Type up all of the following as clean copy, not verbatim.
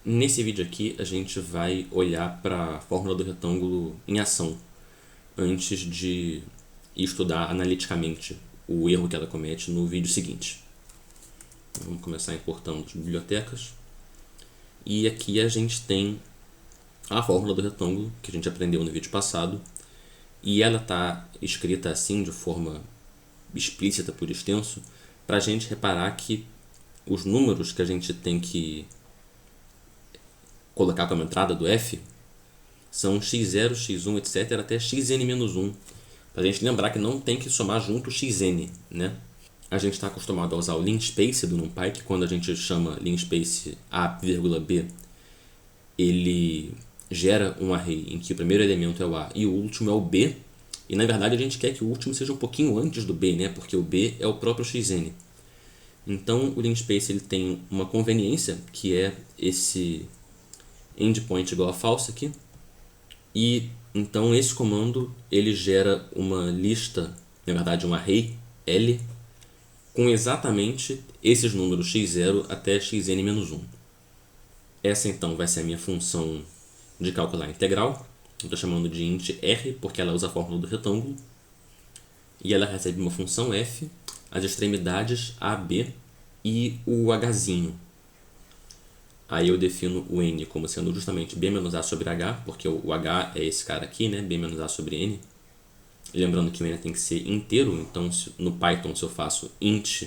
Nesse vídeo aqui a gente vai olhar para a fórmula do retângulo em ação antes de estudar analiticamente o erro que ela comete no vídeo seguinte. Vamos começar importando as bibliotecas. E aqui a gente tem a fórmula do retângulo que a gente aprendeu no vídeo passado, e ela está escrita assim de forma explícita por extenso para a gente reparar que os números que a gente tem que colocar como entrada do f são x0, x1, etc. até xn-1. Para a gente lembrar que não tem que somar junto xn, né? A gente está acostumado a usar o linspace do NumPy, que quando a gente chama linspace a, b, ele gera um array em que o primeiro elemento é o a e o último é o b. E na verdade a gente quer que o último seja um pouquinho antes do b, né? Porque o b é o próprio xn. Então o linspace ele tem uma conveniência, que é esse endpoint igual a false aqui. E então esse comando ele gera uma lista, na verdade um array L, com exatamente esses números x0 até xn-1. Essa então vai ser a minha função de calcular integral. Eu estou chamando de int r porque ela usa a fórmula do retângulo. E ela recebe uma função f, as extremidades a, b e o hzinho. Aí eu defino o n como sendo justamente b menos a sobre h, porque o h é esse cara aqui, né? B menos a sobre n. Lembrando que o n tem que ser inteiro, então no Python, se eu faço int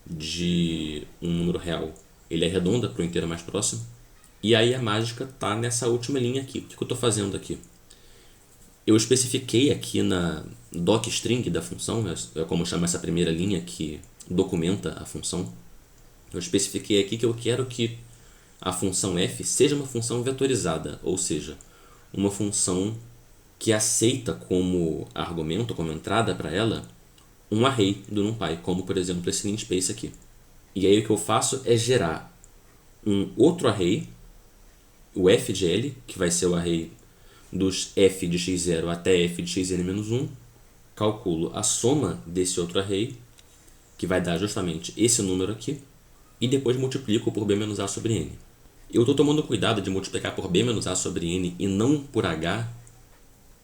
de um número real, ele arredonda para o inteiro mais próximo. E aí a mágica está nessa última linha aqui. O que eu estou fazendo aqui? Eu especifiquei aqui na docstring da função, é como chama essa primeira linha que documenta a função. Eu especifiquei aqui que eu quero que a função f seja uma função vetorizada, ou seja, uma função que aceita como argumento, como entrada para ela, um array do NumPy, como por exemplo esse linspace aqui. E aí o que eu faço é gerar um outro array, o f de L, que vai ser o array dos f de x0 até f de xn-1, calculo a soma desse outro array, que vai dar justamente esse número aqui, e depois multiplico por b menos a sobre n. Eu estou tomando cuidado de multiplicar por b menos a sobre n e não por h,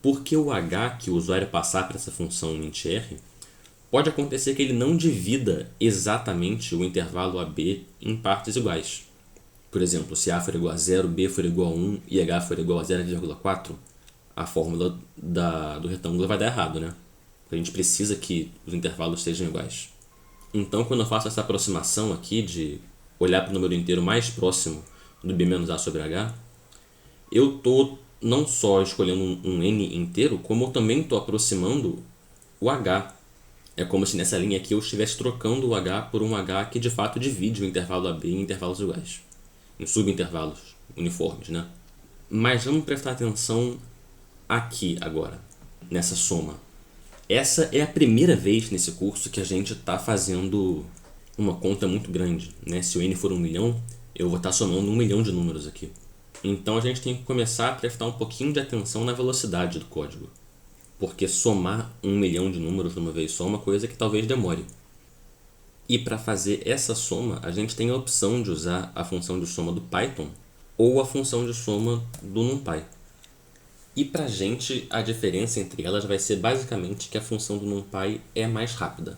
porque o h que o usuário passar para essa função int_r, pode acontecer que ele não divida exatamente o intervalo ab em partes iguais. Por exemplo, se a for igual a 0, b for igual a 1 e h for igual a 0,4, a fórmula do retângulo vai dar errado, né? A gente precisa que os intervalos sejam iguais. Então, quando eu faço essa aproximação aqui de olhar para o número inteiro mais próximo do b menos a sobre h, eu estou não só escolhendo um n inteiro, como eu também estou aproximando o h. É como se nessa linha aqui eu estivesse trocando o h por um h que de fato divide o intervalo ab em intervalos iguais, em subintervalos uniformes, né? Mas vamos prestar atenção aqui agora, nessa soma. Essa é a primeira vez nesse curso que a gente está fazendo uma conta muito grande, né? Se o n for 1 milhão, eu vou estar somando 1 milhão de números aqui. Então a gente tem que começar a prestar um pouquinho de atenção na velocidade do código, porque somar 1 milhão de números de uma vez só é uma coisa que talvez demore. E para fazer essa soma, a gente tem a opção de usar a função de soma do Python ou a função de soma do NumPy. E para a gente, a diferença entre elas vai ser basicamente que a função do NumPy é mais rápida.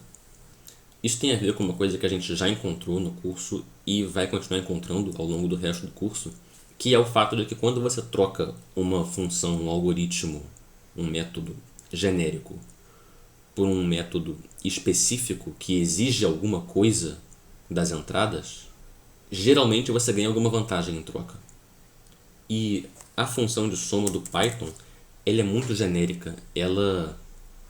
Isso tem a ver com uma coisa que a gente já encontrou no curso e vai continuar encontrando ao longo do resto do curso, que é o fato de que quando você troca uma função, um algoritmo, um método genérico por um método específico que exige alguma coisa das entradas, geralmente você ganha alguma vantagem em troca. E a função de soma do Python, ela é muito genérica, ela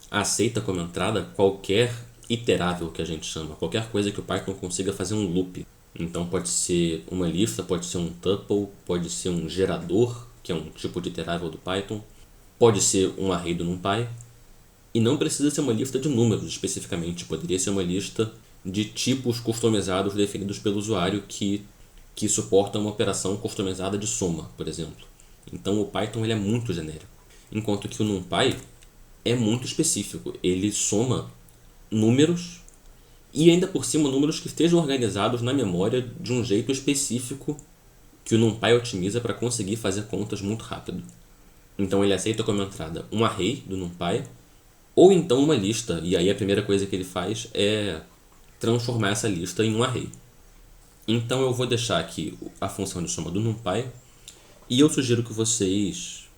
aceita como entrada qualquer iterável que a gente chama, qualquer coisa que o Python consiga fazer um loop. Então pode ser uma lista, pode ser um tuple, pode ser um gerador, que é um tipo de iterável do Python, pode ser um array do NumPy, e não precisa ser uma lista de números especificamente, poderia ser uma lista de tipos customizados definidos pelo usuário que suportam uma operação customizada de soma, por exemplo. Então o Python ele é muito genérico, enquanto que o NumPy é muito específico, ele soma números e ainda por cima números que estejam organizados na memória de um jeito específico que o NumPy otimiza para conseguir fazer contas muito rápido. Então ele aceita como entrada um array do NumPy, ou então uma lista, e aí a primeira coisa que ele faz é transformar essa lista em um array. Então eu vou deixar aqui a função de soma do NumPy, e eu sugiro que vocês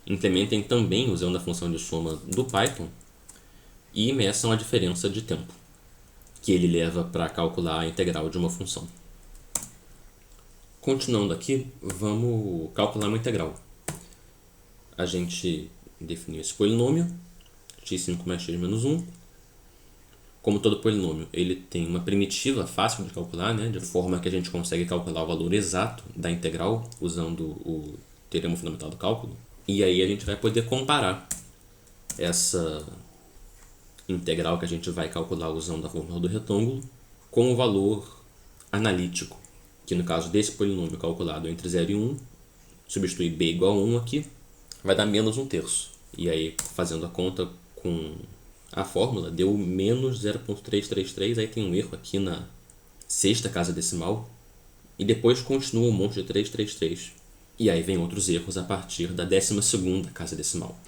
implementem também usando a função de soma do Python e meçam a diferença de tempo que ele leva para calcular a integral de uma função. Continuando aqui, vamos calcular uma integral. A gente definiu esse polinômio, x5 mais x menos 1. Como todo polinômio, ele tem uma primitiva fácil de calcular, né? De forma que a gente consegue calcular o valor exato da integral usando o teorema fundamental do cálculo. E aí a gente vai poder comparar essa integral que a gente vai calcular usando a fórmula do retângulo com o valor analítico, que no caso desse polinômio calculado entre 0 e 1, substituir b igual a 1 aqui, vai dar menos 1/3. E aí, fazendo a conta com a fórmula, deu menos 0,333, aí tem um erro aqui na sexta casa decimal, e depois continua um monte de 333. E aí vem outros erros a partir da 12ª casa decimal.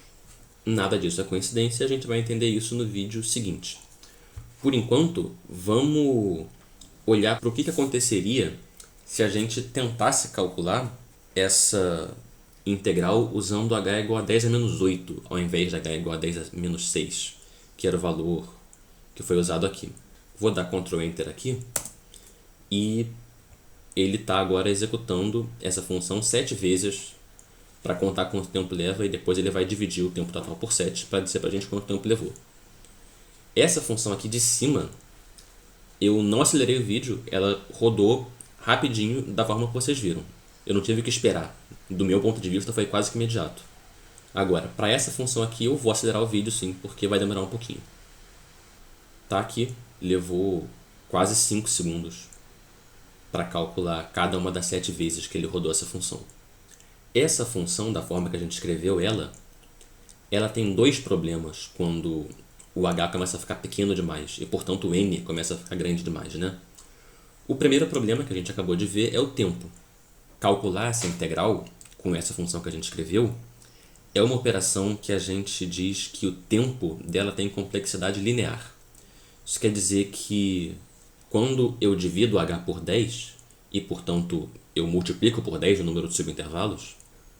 Nada disso é coincidência, a gente vai entender isso no vídeo seguinte. Por enquanto, vamos olhar para o que aconteceria se a gente tentasse calcular essa integral usando h igual a 10 a menos 8, ao invés de h igual a 10 a menos 6, que era o valor que foi usado aqui. Vou dar Ctrl Enter aqui e ele está agora executando essa função 7 vezes para contar quanto tempo leva, e depois ele vai dividir o tempo total por 7 para dizer para a gente quanto tempo levou. Essa função aqui de cima, eu não acelerei o vídeo, ela rodou rapidinho da forma que vocês viram. Eu não tive que esperar. Do meu ponto de vista foi quase que imediato. Agora, para essa função aqui eu vou acelerar o vídeo sim, porque vai demorar um pouquinho. Tá aqui, levou quase 5 segundos para calcular cada uma das 7 vezes que ele rodou essa função. Essa função, da forma que a gente escreveu ela tem dois problemas quando o h começa a ficar pequeno demais e, portanto, o n começa a ficar grande demais, né? O primeiro problema que a gente acabou de ver é o tempo. Calcular essa integral com essa função que a gente escreveu é uma operação que a gente diz que o tempo dela tem complexidade linear. Isso quer dizer que quando eu divido h por 10 e, portanto, eu multiplico por 10 o número de subintervalos,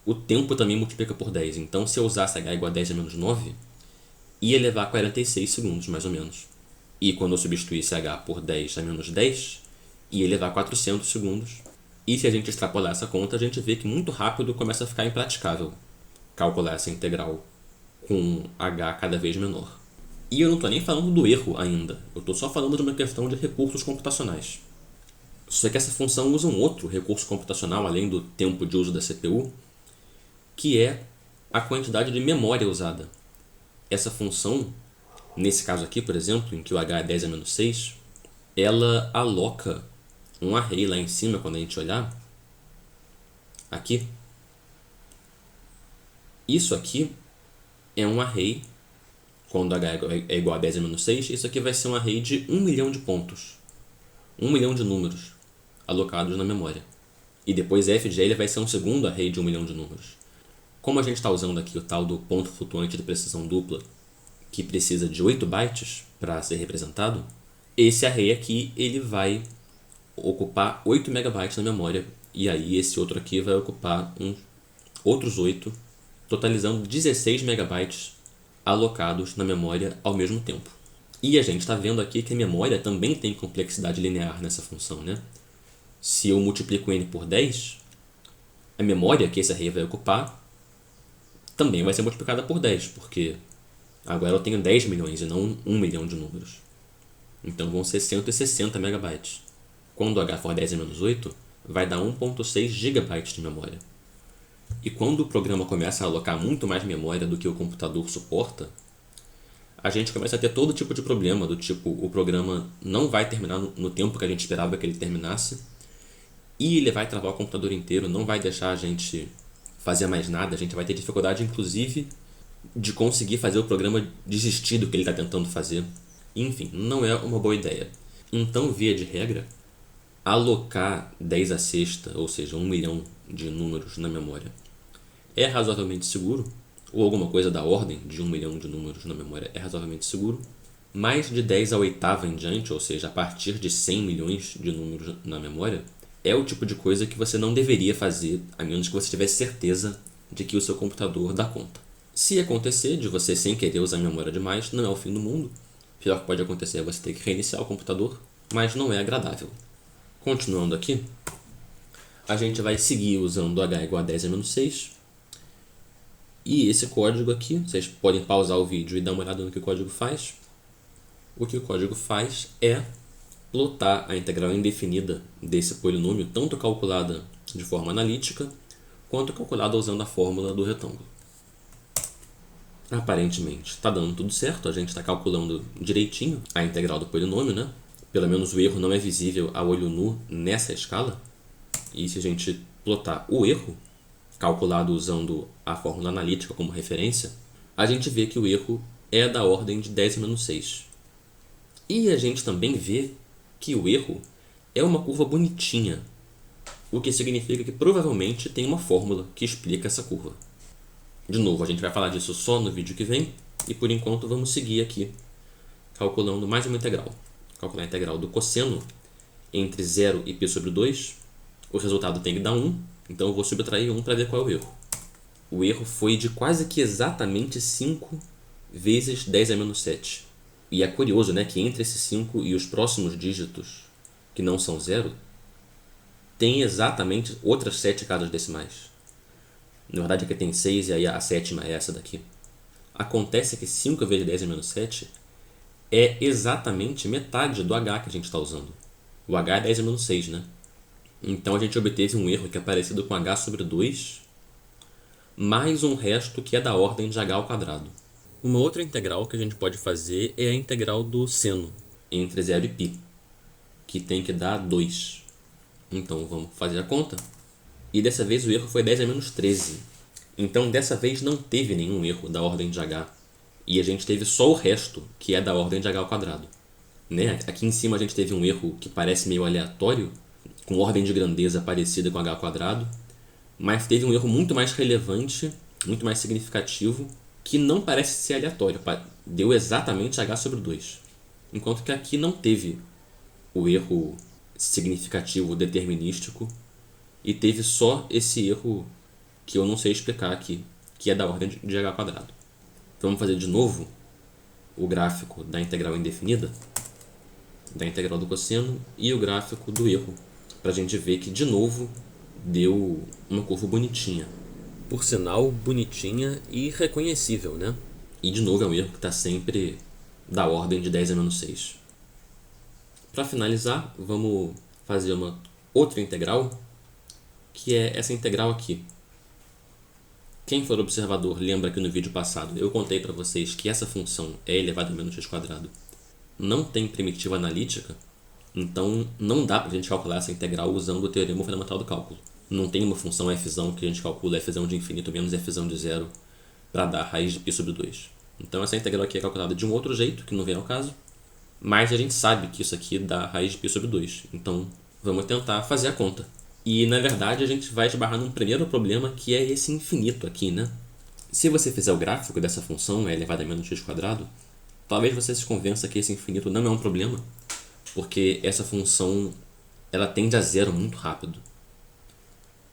o tempo também multiplica por 10. Então, se eu usasse h igual a 10 a menos 9, ia levar 46 segundos, mais ou menos. E quando eu substituísse h por 10 a menos 10, ia levar 400 segundos. E se a gente extrapolar essa conta, a gente vê que muito rápido começa a ficar impraticável calcular essa integral com h cada vez menor. E eu não estou nem falando do erro ainda, eu estou só falando de uma questão de recursos computacionais. Só que essa função usa um outro recurso computacional, além do tempo de uso da CPU, que é a quantidade de memória usada. Essa função, nesse caso aqui, por exemplo, em que o h é 10 a menos 6, ela aloca um array lá em cima, quando a gente olhar, aqui. Isso aqui é um array, quando h é igual a 10 a menos 6, isso aqui vai ser um array de 1 milhão de pontos. 1 milhão de números alocados na memória. E depois f de l vai ser um segundo array de 1 milhão de números. Como a gente está usando aqui o tal do ponto flutuante de precisão dupla, que precisa de 8 bytes para ser representado, esse array aqui ele vai ocupar 8 megabytes na memória, e aí esse outro aqui vai ocupar outros 8, totalizando 16 megabytes alocados na memória ao mesmo tempo. E a gente está vendo aqui que a memória também tem complexidade linear nessa função, né? Se eu multiplico n por 10, a memória que esse array vai ocupar também vai ser multiplicada por 10, porque agora eu tenho 10 milhões e não 1 milhão de números. Então vão ser 160 megabytes. Quando h for 10 a menos 8, vai dar 1.6 gigabytes de memória. E quando o programa começa a alocar muito mais memória do que o computador suporta, a gente começa a ter todo tipo de problema, do tipo, o programa não vai terminar no tempo que a gente esperava que ele terminasse, e ele vai travar o computador inteiro, não vai deixar a gente fazer mais nada, a gente vai ter dificuldade, inclusive, de conseguir fazer o programa desistir do que ele está tentando fazer. Enfim, não é uma boa ideia. Então, via de regra, alocar 10 à sexta, ou seja, 1 milhão de números na memória, é razoavelmente seguro, ou alguma coisa da ordem de 1 milhão de números na memória é razoavelmente seguro. Mais de 10 à oitava em diante, ou seja, a partir de 100 milhões de números na memória, é o tipo de coisa que você não deveria fazer, a menos que você tivesse certeza de que o seu computador dá conta. Se acontecer de você sem querer usar a memória demais, não é o fim do mundo. O pior que pode acontecer é você ter que reiniciar o computador, mas não é agradável. Continuando aqui, a gente vai seguir usando h igual a 10 a menos 6. E esse código aqui, vocês podem pausar o vídeo e dar uma olhada no que o código faz. O que o código faz é plotar a integral indefinida desse polinômio, tanto calculada de forma analítica, quanto calculada usando a fórmula do retângulo. Aparentemente está dando tudo certo, a gente está calculando direitinho a integral do polinômio, né? Pelo menos o erro não é visível a olho nu nessa escala. E se a gente plotar o erro, calculado usando a fórmula analítica como referência, a gente vê que o erro é da ordem de 10 a menos 6. E a gente também vê que o erro é uma curva bonitinha, o que significa que provavelmente tem uma fórmula que explica essa curva. De novo, a gente vai falar disso só no vídeo que vem, e por enquanto vamos seguir aqui, calculando mais uma integral. Calcular a integral do cosseno entre 0 e π sobre 2. O resultado tem que dar 1, então eu vou subtrair 1 para ver qual é o erro. O erro foi de quase que exatamente 5 vezes 10 a menos 7. E é curioso, né, que entre esse 5 e os próximos dígitos, que não são 0, tem exatamente outras 7 casas decimais. Na verdade aqui tem 6 e aí a sétima é essa daqui. Acontece que 5 vezes 10 a menos 7 é exatamente metade do h que a gente está usando. O h é 10 a menos 6, né? Então a gente obteve um erro que é parecido com h sobre 2, mais um resto que é da ordem de h ao quadrado. Uma outra integral que a gente pode fazer é a integral do seno entre 0 e π, que tem que dar 2. Então vamos fazer a conta. E dessa vez o erro foi 10 a menos 13. Então dessa vez não teve nenhum erro da ordem de h. E a gente teve só o resto, que é da ordem de h ao quadrado. Né? Aqui em cima a gente teve um erro que parece meio aleatório, com ordem de grandeza parecida com h ao quadrado, mas teve um erro muito mais relevante, muito mais significativo, que não parece ser aleatório, deu exatamente h sobre 2. Enquanto que aqui não teve o erro significativo determinístico e teve só esse erro que eu não sei explicar aqui, que é da ordem de h ao quadrado. Então vamos fazer de novo o gráfico da integral indefinida, da integral do cosseno e o gráfico do erro, para a gente ver que de novo deu uma curva bonitinha. Por sinal, bonitinha e reconhecível, né? E de novo é um erro que está sempre da ordem de 10 a menos 6. Para finalizar, vamos fazer uma outra integral, que é essa integral aqui. Quem for observador lembra que no vídeo passado eu contei para vocês que essa função é elevado a menos x². Não tem primitiva analítica, então não dá para a gente calcular essa integral usando o teorema fundamental do cálculo. Não tem uma função f que a gente calcula f de infinito menos f de zero para dar raiz de π sobre 2. Então essa integral aqui é calculada de um outro jeito, que não vem ao caso, mas a gente sabe que isso aqui dá raiz de π sobre 2. Então vamos tentar fazer a conta. E na verdade a gente vai esbarrar num primeiro problema, que é esse infinito aqui, né? Se você fizer o gráfico dessa função, elevado a menos x², talvez você se convença que esse infinito não é um problema, porque essa função ela tende a zero muito rápido.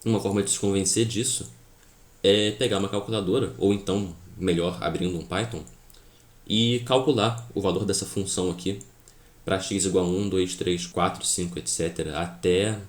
Uma forma de se convencer disso é pegar uma calculadora, ou então, melhor, abrindo um Python, e calcular o valor dessa função aqui para x igual a 1, 2, 3, 4, 5, etc. até,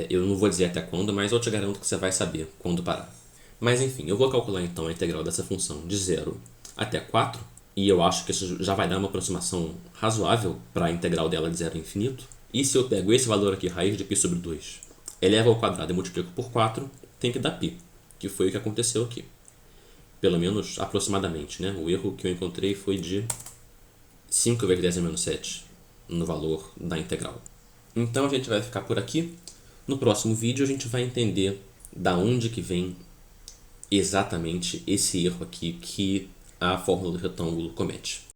eu não vou dizer até quando, mas eu te garanto que você vai saber quando parar. Mas enfim, eu vou calcular então a integral dessa função de 0 até 4, e eu acho que isso já vai dar uma aproximação razoável para a integral dela de 0 a infinito. E se eu pego esse valor aqui, raiz de π sobre 2, eleva ao quadrado e multiplico por 4, tem que dar π, que foi o que aconteceu aqui. Pelo menos aproximadamente, né? O erro que eu encontrei foi de 5 vezes 10 a menos 7 no valor da integral. Então a gente vai ficar por aqui. No próximo vídeo a gente vai entender da onde que vem exatamente esse erro aqui que a fórmula do retângulo comete.